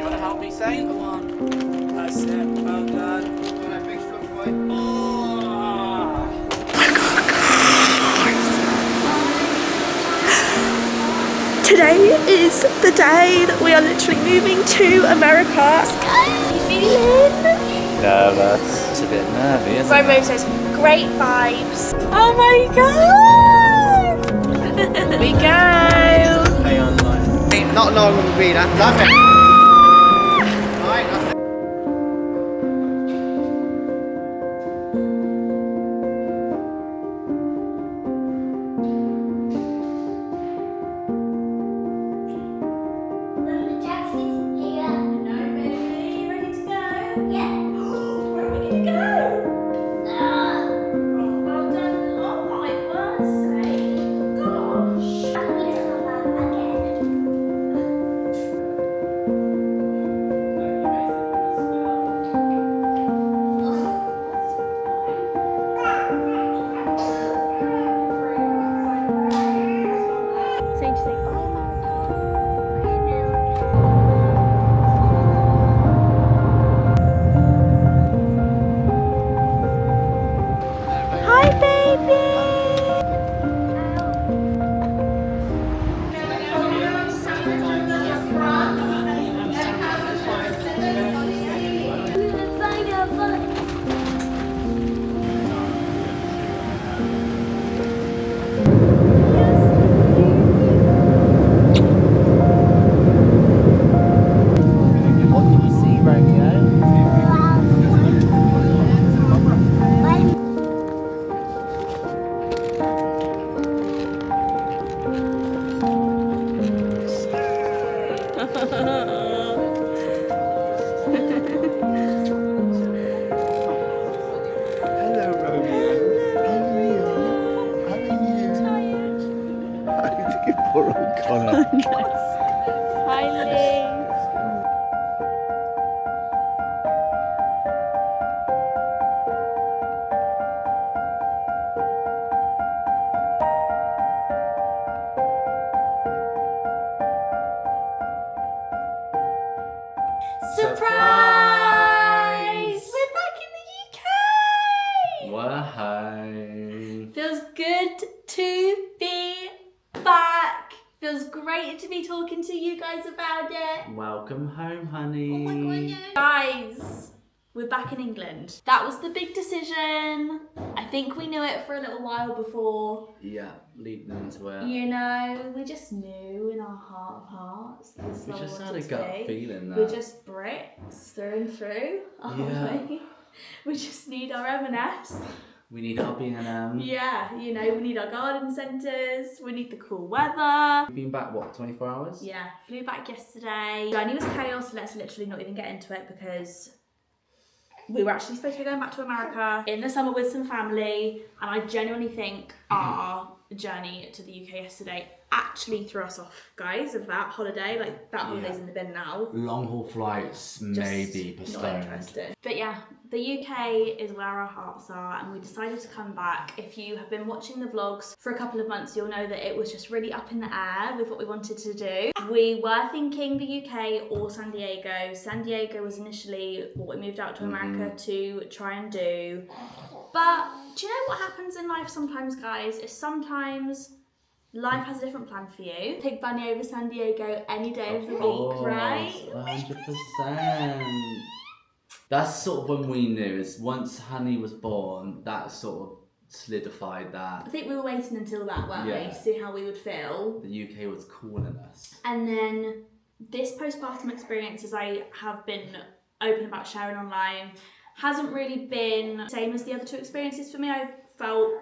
wanna help me, Saint? Come on. That's it. Well done. Alright, big strong boy. Oh. Today is the day that we are literally moving to America. Let's go. How you feeling? Nervous. It's a bit nervy, isn't Romo it? says, great vibes. Oh my god! We go. Stay online. Not long will be that. Love it. Right, that's it. Surprise! We're back in the UK! Wow. Feels good to be back. Feels great to be talking to you guys about it. Welcome home, honey. Oh my god, yeah. Guys, we're back in England. That was the big decision. I think we knew it for a little while before. Yeah, leading into it. You know, we just knew in our heart of hearts. This is We what just we had a wanted to gut be. feeling that. We're just Brits through and through, aren't Yeah. we just need our M&S. We need our B&M. Yeah, you know, we need our garden centres, we need the cool weather. You've been back, what, 24 hours? Yeah, flew back yesterday. Journey was chaos, let's literally not even get into it because we were actually supposed to be going back to America in the summer with some family, and I genuinely think our journey to the UK yesterday actually threw us off, guys, of that holiday. Like, that holiday's in the bin now. Long haul flights may be Not postponed. interested. But yeah, the UK is where our hearts are, and we decided to come back. If you have been watching the vlogs for a couple of months, you'll know that it was just really up in the air with what we wanted to do. We were thinking the UK or San Diego. San Diego was initially what we moved out to America to try and do. But do you know what happens in life sometimes, guys? Is sometimes life has a different plan for you. Take Bunny over San Diego any day of the week, right? 100%. That's sort of when we knew, is once Honey was born, that sort of solidified that. I think we were waiting until that, weren't we? To see how we would feel. The UK was calling us. And then this postpartum experience, as I have been open about sharing online, hasn't really been the same as the other two experiences for me. I've felt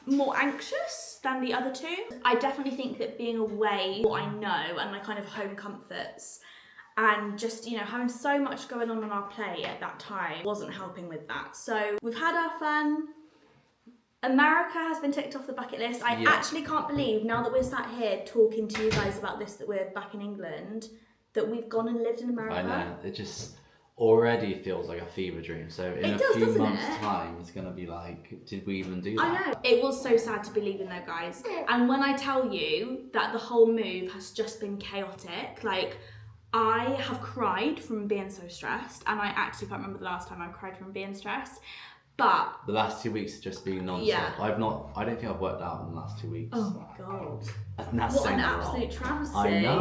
more anxious than the other two. I definitely think that being away, what I know, and my kind of home comforts, and just, you know, having so much going on our plate at that time wasn't helping with that. So we've had our fun. America has been ticked off the bucket list. I actually can't believe, now that we're sat here talking to you guys about this, that we're back in England, that we've gone and lived in America. I know, it just already feels like a fever dream. So in a few months' time, it's gonna be like, did we even do that? I know. It was so sad to be leaving though, guys. And when I tell you that the whole move has just been chaotic, like, I have cried from being so stressed, and I actually can't remember the last time I cried from being stressed. But the last 2 weeks have just been non-stop. Yeah. I don't think I've worked out in the last 2 weeks. oh my god, And that's what an saying a lot. absolute travesty! I know.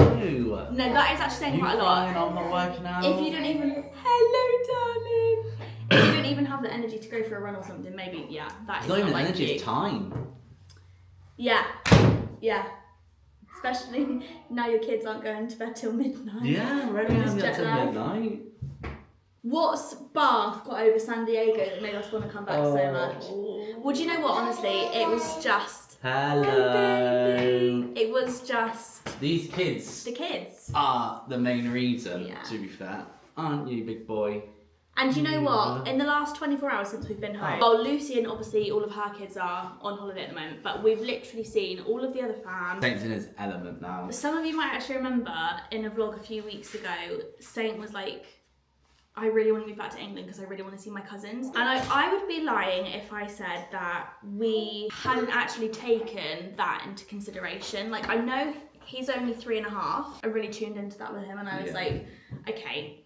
No, that is actually saying You quite a crying, lot. I'm not working out. If you don't even, hello, darling. If you don't even have the energy to go for a run or something, maybe that It's is not even like energy, you. it's time. Yeah. Especially now your kids aren't going to bed till midnight. Yeah, ready Just until jet lag. midnight. What's Bath got over San Diego that made us want to come back so much? Well, do you know what? Honestly, it was just. Hello. Oh, baby. It was just These kids the kids. are the main reason, Yeah. to be fair. Aren't you, big boy? And you know what? In the last 24 hours since we've been home, well, Lucy and obviously all of her kids are on holiday at the moment, but we've literally seen all of the other fam. Saint's in his element now. Some of you might actually remember in a vlog a few weeks ago, Saint was like, I really want to move back to England because I really want to see my cousins. And I would be lying if I said that we hadn't actually taken that into consideration. Like, I know he's only 3.5. I really tuned into that with him, and I was like, okay,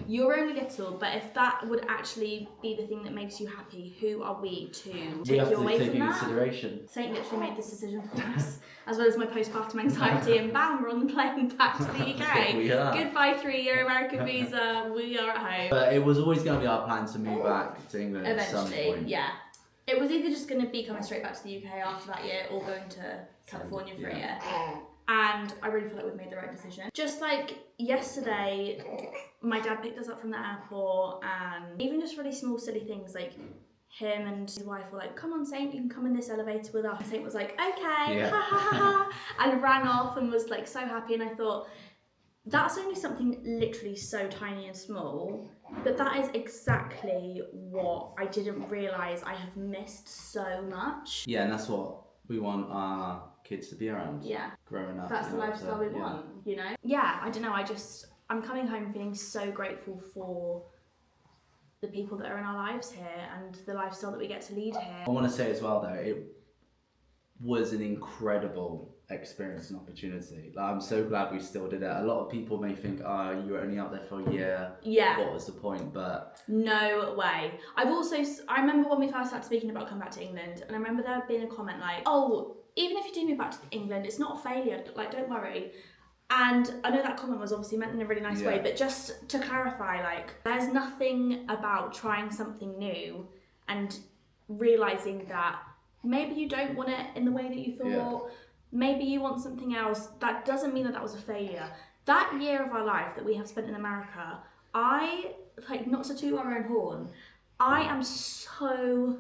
you're only little, but if that would actually be the thing that makes you happy, who are we to take you away from that? Consideration. Saint literally made this decision for us, as well as my postpartum anxiety, and bam, we're on the plane back to the UK. We are. Goodbye 3-year American visa, we are at home. But it was always going to be our plan to move back to England at some Eventually, point. yeah. It was either just going to be coming straight back to the UK after that year, or going to California for a year. And I really feel like we've made the right decision. Just like yesterday, my dad picked us up from the airport, and even just really small silly things like him and his wife were like, come on Saint, you can come in this elevator with us. And Saint was like, okay, ha ha ha, and ran off and was like so happy. And I thought, that's only something literally so tiny and small, but that is exactly what I didn't realise I have missed so much. Yeah, and that's what we want our kids to be around. Yeah. Growing up. That's the lifestyle we want, you know? Yeah, I don't know, I'm coming home feeling so grateful for the people that are in our lives here and the lifestyle that we get to lead here. I want to say as well though, it was an incredible experience and opportunity. Like, I'm so glad we still did it. A lot of people may think, oh, you were only out there for a year. Yeah. What was the point? But no way. I remember when we first started speaking about coming back to England, and I remember there being a comment like, oh, even if you do move back to England, it's not a failure, like, don't worry. And I know that comment was obviously meant in a really nice way, but just to clarify, like, there's nothing about trying something new and realising that maybe you don't want it in the way that you thought, maybe you want something else. That doesn't mean that that was a failure. That year of our life that we have spent in America, not to toot our own horn, I am so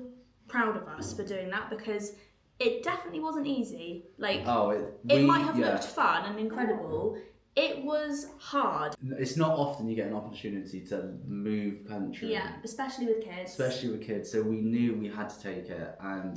proud of us for doing that, because it definitely wasn't easy. Like, it might have looked fun and incredible. It was hard. It's not often you get an opportunity to move country. Yeah, especially with kids. So we knew we had to take it, and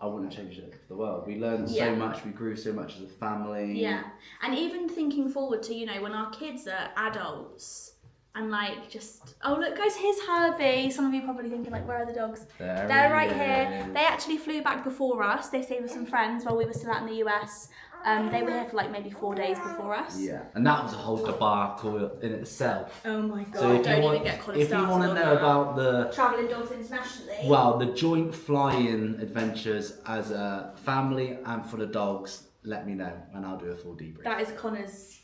I wouldn't change it for the world. We learned so much, we grew so much as a family. Yeah, and even thinking forward to, when our kids are adults, and oh look, goes his Herbie. Some of you probably thinking like, where are the dogs? They're right here. They actually flew back before us. They stayed with some friends while we were still out in the US. They were here for maybe 4 days before us. Yeah, and that was a whole debacle in itself. Oh my god, so even get Colin started. If you want to know about the travelling dogs internationally, the joint flying adventures as a family and for the dogs, let me know and I'll do a full debrief. That is Connor's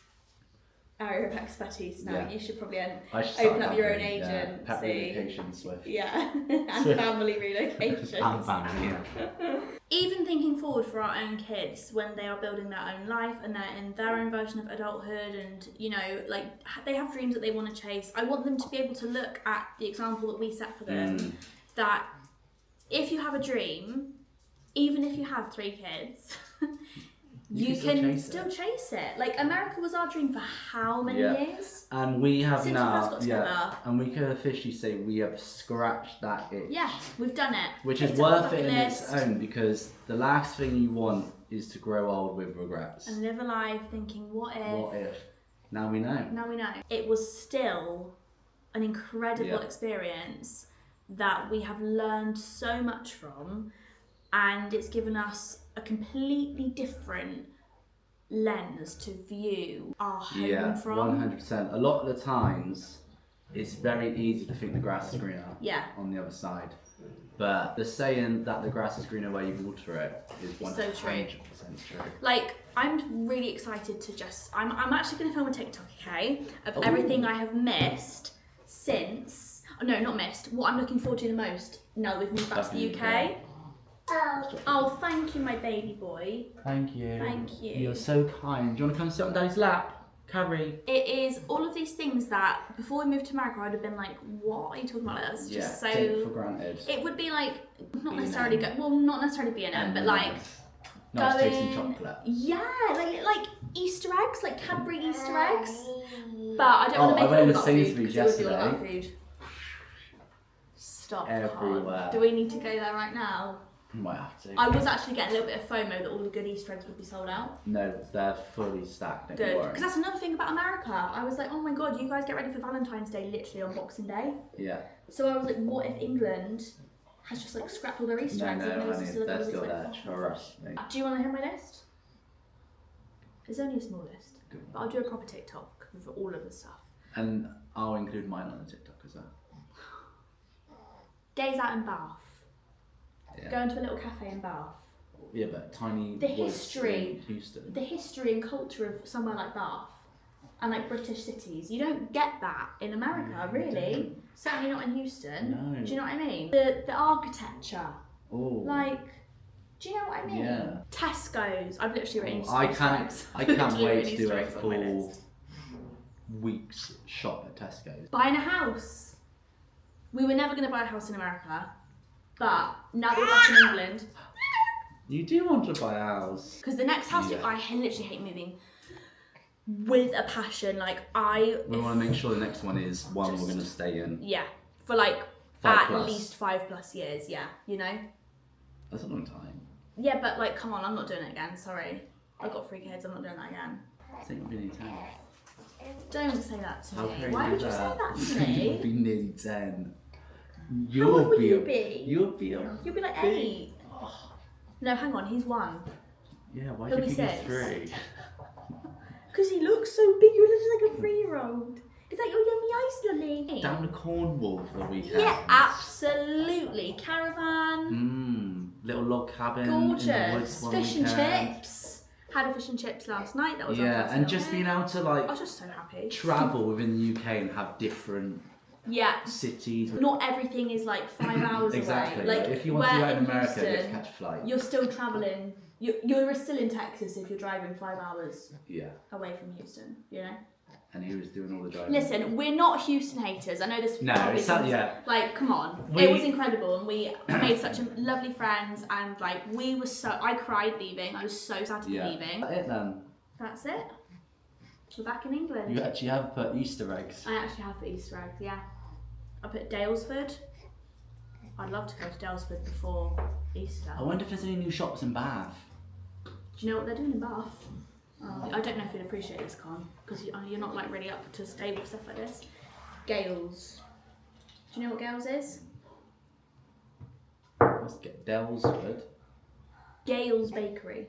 area of expertise now. Yeah. You should probably open up your own agency. Pet relocation, Swift. Yeah, and family relocation. And family, yeah. Even thinking forward for our own kids when they are building their own life and they're in their own version of adulthood, and they have dreams that they want to chase. I want them to be able to look at the example that we set for them, that if you have a dream, even if you have 3 kids, you can still chase it. Like, America was our dream for how many years? And we have Since now, we first got together. And we can officially say we have scratched that itch. Yeah, we've done it. Which is worth it in its own, because the last thing you want is to grow old with regrets. And live a life thinking, what if? What if? Now we know. Now we know. It was still an incredible experience that we have learned so much from, and it's given us a completely different lens to view our home Yeah, from. 100%. A lot of the times, it's very easy to think the grass is greener Yeah. on the other side. But the saying that the grass is greener where you water it is 100% So true. true. Like, I'm really excited to I'm actually going to film a TikTok, okay, of Ooh. everything I have missed since, no, not missed, what I'm looking forward to the most now that we've moved back to the UK. Oh, thank you, my baby boy. Thank you. Thank you. You're so kind. Do you want to come sit on Daddy's lap? Carrie. It is all of these things that before we moved to America, I'd have been like, what are you talking about? That's just so. Take for granted. It would be like, not B&M. necessarily not necessarily B&M, but like. Nice tasting Going, chocolate. yeah, like Easter eggs, like Cadbury Easter eggs. But I don't want to I make it went all to about food Sainsbury's because it would be all about yesterday. food. Stop. Everywhere. Hon. Do we need to go there right now? You might have to. I was actually getting a little bit of FOMO that all the good Easter eggs would be sold out. No, they're fully stacked. Don't Good, worry. because that's another thing about America. I was like, oh my god, you guys get ready for Valentine's Day literally on Boxing Day. Yeah. So I was like, what if England has just like scrapped all their Easter eggs? No, even though honey, it's still they're available? still It's there. like, Trust me. do you want to hear my list? It's only a small list, Good. but I'll do a proper TikTok with all of the stuff. And I'll include mine on the TikTok as well. Days out in Bath. Yeah. Going to a little cafe in Bath. Yeah, but tiny The woods history. in Houston. The history and culture of somewhere like Bath and like British cities. You don't get that in America, really. Certainly not in Houston. No. Do you know what I mean? The architecture. Oh. Like, do you know what I mean? Yeah. Tesco's. I've literally written I Easter can't. eggs. I can't Literally wait written to do Easter a eggs on my full list. week's shop at Tesco's. Buying a house. We were never going to buy a house in America, but now that we're back in England, You do want to buy a house. because the next house, Yeah. I literally hate moving with a passion. Like We want to make sure the next one is one Just- we're going to stay in. yeah, for like 5 at plus. least 5+ years. Yeah, you know. That's a long time. Yeah, but like, come on, I'm not doing it again. Sorry, I've got 3 kids. I'm not doing that again. I think we'll be nearly 10. Don't say that to How me. can Why do would you say that to You'll me? be nearly 10. How old will you be? You'll be a You'll be like big- 8. No, hang on, he's 1. Yeah, why He'll do you be think 6. he's 3? Because he looks so big. You look like a 3-year-old. Is that your yummy ice lolly? Down to Cornwall for the weekend. Yeah, absolutely. Caravan. Little log cabin in the woods Gorgeous. one Fish and weekend. chips. Had a fish and chips last night. That was our Yeah, first and little just day. being able to I like was just so happy. travel within the UK and have different Yeah. cities. Not everything is like 5 hours Exactly. away. Like, if you want to where go in in America, you get to Houston, catch a flight. you're still travelling. You're still in Texas if you're driving 5 hours Yeah, away from Houston. You know. and he was doing all the driving. Listen, we're not Houston haters. I know this. No, probably it's not. comes- Yeah, Like, come on. We- It was incredible, and we made such a lovely friends, and like we were I cried leaving. I was so sad to be yeah. leaving. That's it then. That's it. We're back in England. You actually have put Easter eggs. I actually have put Easter eggs. Yeah. I put Dalesford. I'd love to go to Dalesford before Easter. I wonder if there's any new shops in Bath. Do you know what they're doing in Bath? I don't know if you'd appreciate this, Con, because you're not like really up to stable stuff like this. Gales. Do you know what Gales is? Let's get Delsford. Gales Bakery.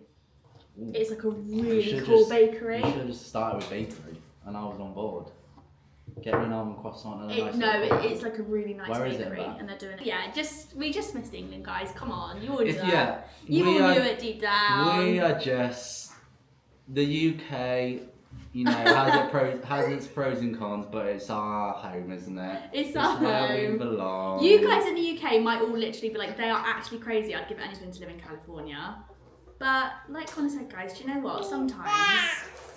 Ooh. It's like a You really should cool just- bakery. You should have just started with bakery, and I was on board. Get me an almond croissant and a nice No, little coffee. it's like a really nice Where is it, bakery, Bath? and they're doing it. Yeah, we just missed England, guys. Come on, you all knew It's- that. yeah, You we all are- knew it deep down. We are just the UK. You know, has its pros and cons, but it's our home, isn't it? It's our where we home. belong. You guys in the UK might all literally be like, they are actually crazy. I'd give anything to live in California. But like Connor said, guys, do you know what? Sometimes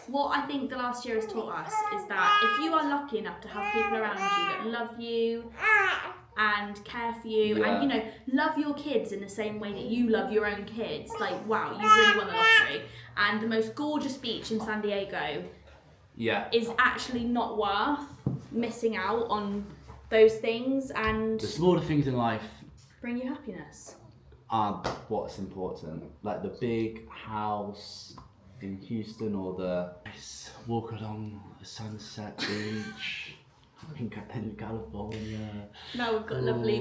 what I think the last year has taught us is that if you are lucky enough to have people around you that love you and care for you, Yeah. and you know, love your kids in the same way that you love your own kids, like wow, you really won the lottery. And the most gorgeous beach in San Diego Yeah. is actually not worth missing out on those things and The smaller things in life bring you happiness. are what's important. Like the big house in Houston or the nice walk along the sunset beach. in California. Now we've got lovely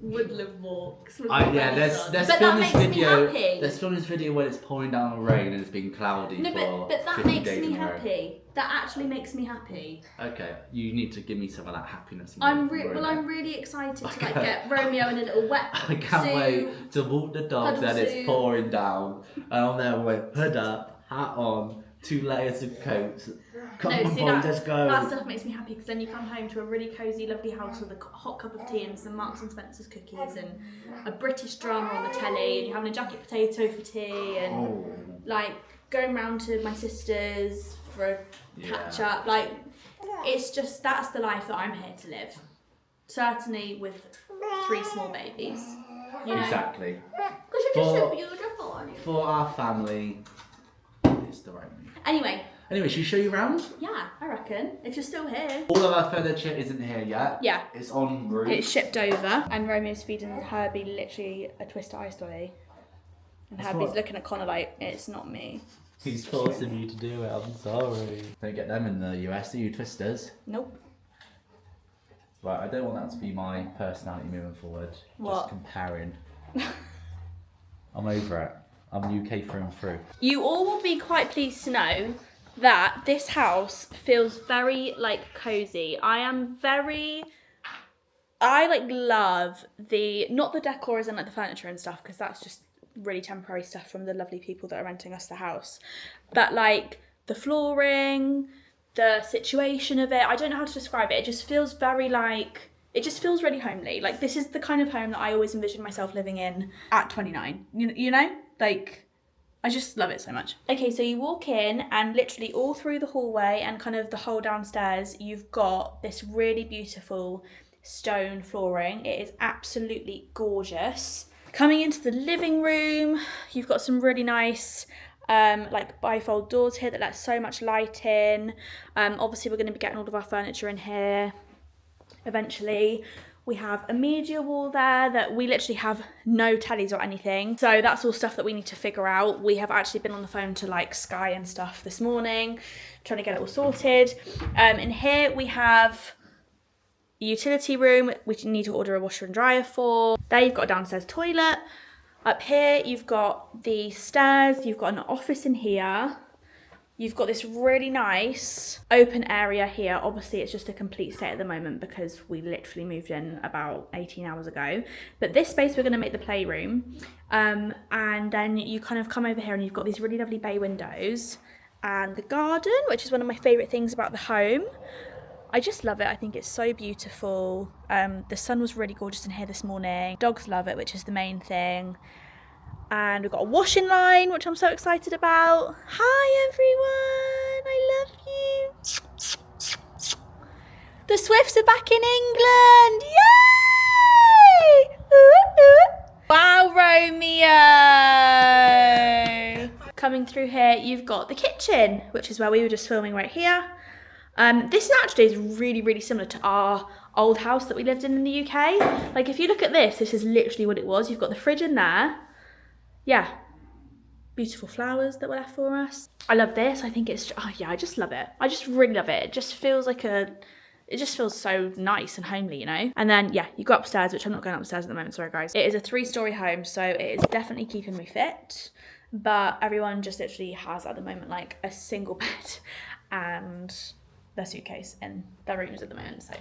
woodland walks. With Let's but film that this makes video. me happy. Let's film this video when it's pouring down rain and it's been cloudy No, for but that 50 makes days me in a row. happy. That actually makes me happy. Okay, you need to give me some of that happiness. I'm really excited to like get Romeo in a little wet I can't wait to walk the dogs and it's pouring down. And I'm there with hood up, hat on, 2 layers of coats. Come on, boy, let's go. That stuff makes me happy because then you come home to a really cosy, lovely house with a hot cup of tea and some Marks and Spencer's cookies and a British drama on the telly, and you're having a jacket potato for tea and like going round to my sister's for a catch up. Like, it's just, that's the life that I'm here to live. Certainly with 3 small babies. You know? Exactly. Because you're just so beautiful, aren't you? For our family, it's the right move. Anyway, should we show you around? Yeah, I reckon. If you're still here. All of our furniture isn't here yet. Yeah. It's en route. It's shipped over. And Romeo's feeding Herbie literally a Twister ice lolly. And Herbie's looking at Connor like, it's not me. He's forcing you to do it, I'm sorry. Don't get them in the US, do you, Twisters? Nope. Right, I don't want that to be my personality moving forward. What? Just comparing. I'm over it. I'm UK through and through. You all will be quite pleased to know that this house feels very like cozy. I love not the decor as in like the furniture and stuff, because that's just really temporary stuff from the lovely people that are renting us the house, but like the flooring, the situation of it, I don't know how to describe it. It just feels very like, it just feels really homely. Like, this is the kind of home that I always envisioned myself living in at 29. You know? Like, I just love it so much. Okay, so you walk in and literally all through the hallway and kind of the whole downstairs, you've got this really beautiful stone flooring. It is absolutely gorgeous. Coming into the living room, you've got some really nice like bifold doors here that let so much light in. Obviously we're going to be getting all of our furniture in here eventually. We have a media wall there that we literally have no tellies or anything, so that's all stuff that we need to figure out. We have actually been on the phone to like Sky and stuff this morning trying to get it all sorted. In here we have a utility room which you need to order a washer and dryer for. There you've got a downstairs toilet. Up here you've got the stairs, you've got an office in here. You've got this really nice open area here. Obviously it's just a complete state at the moment because we literally moved in about 18 hours ago. But this space we're going to make the playroom. And then you kind of come over here and you've got these really lovely bay windows. And the garden, which is one of my favourite things about the home. I just love it. I think it's so beautiful. The sun was really gorgeous in here this morning. Dogs love it, which is the main thing. And we've got a washing line, which I'm so excited about. Hi everyone, I love you. The Swifts are back in England, yay! Ooh, ooh. Wow, Romeo. Coming through here, you've got the kitchen, which is where we were just filming right here. This actually is really, really similar to our old house that we lived in the UK. Like, if you look at this is literally what it was. You've got the fridge in there. Yeah, beautiful flowers that were left for us. I love this. I think it's, oh yeah, I just love it. I just really love it. It just feels like it just feels so nice and homely, you know? And then, yeah, you go upstairs, which I'm not going upstairs at the moment, sorry guys. It is a 3-story home, so it is definitely keeping me fit. But everyone just literally has at the moment like a single bed and their suitcase in their rooms at the moment, so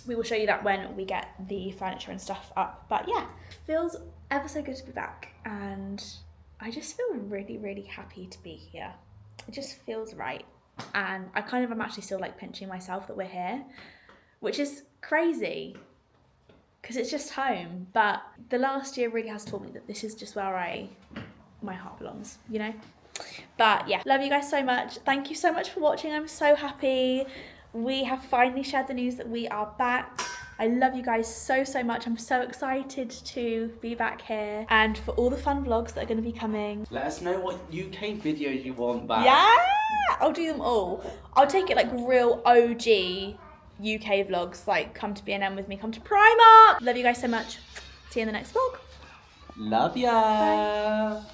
we will show you that when we get the furniture and stuff up. But yeah, feels ever so good to be back, and I just feel really, really happy to be here. It just feels right, and I kind of am actually still like pinching myself that we're here, which is crazy because it's just home. But the last year really has taught me that this is just where my heart belongs, you know? But yeah, love you guys so much. Thank you so much for watching. I'm so happy. We have finally shared the news that we are back. I love you guys so, so much. I'm so excited to be back here and for all the fun vlogs that are going to be coming. Let us know what UK videos you want back. Yeah, I'll do them all. I'll take it like real OG UK vlogs, like come to B&M with me, come to Primark. Love you guys so much. See you in the next vlog. Love ya. Bye.